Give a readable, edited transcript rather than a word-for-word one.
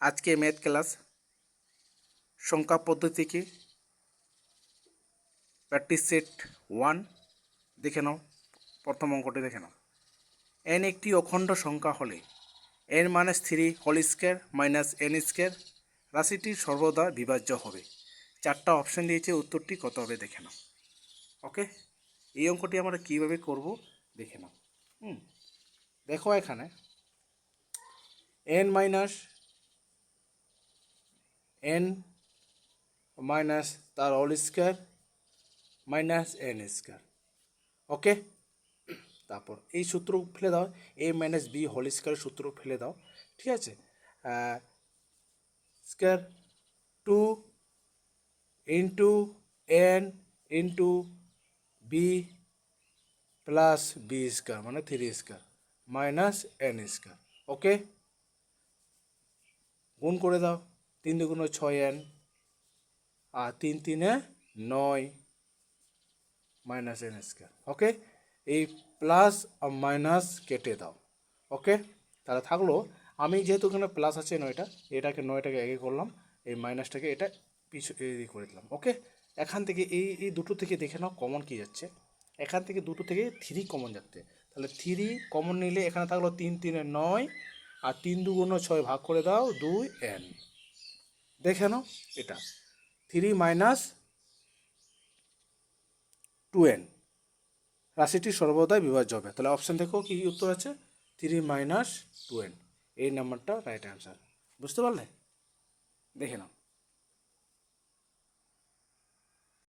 আজকে math class সংখ্যা পদ্ধতিকে প্র্যাকটিস সেট 1 দেখে নাও। প্রথম অঙ্কটি দেখে নাও। n একটি অখণ্ড সংখ্যা হলে n-3 whole square minus n square রাশিটি সর্বদা বিভাজ্য হবে। চারটা অপশন দিয়েছে, উত্তরটি কত হবে দেখে নাও। ওকে, এই অঙ্কটি আমরা কীভাবে করব দেখে নাও। দেখো এখানে n মাইনাস তার whole square minus n square. Okay, তারপর এই সূত্র ফেলে দাও, a মাইনাস বি হোল স্কয়ারের সূত্র ফেলে দাও। ঠিক আছে, square 2 into n into B plus B square মানে 3 square minus n square. Okay, গুণ করে দাও, 3 দুগুণ 6n আর 3 3 9 মাইনাস n স্কয়ার। ওকে, এই প্লাস আর মাইনাস কেটে দাও। ওকে, তাহলে থাকলো, আমি যেহেতু এখানে প্লাস আছে 9টা, এটাকে 9টাকে আগে করলাম, এই মাইনাসটাকে এটা পিছু করে দিলাম। ওকে, এখান থেকে এই দুটো থেকে দেখে নাও কমন কী যাচ্ছে। এখান থেকে দুটো থেকে 3 কমন যাচ্ছে, তাহলে 3 কমন নিলে এখানে থাকলো 3 3 9 আর 3 দুগুণ 6 ভাগ করে দাও 2n। দেখে নাও, এটা 3 মাইনাস 2n রাশিটি সর্বদাই বিভাজ্য হবে। তাহলে অপশান দেখো কী উত্তর আছে, 3 মাইনাস 2n। এই নাম্বারটা রাইট অ্যান্সার। বুঝতে পারলে? দেখে নাও।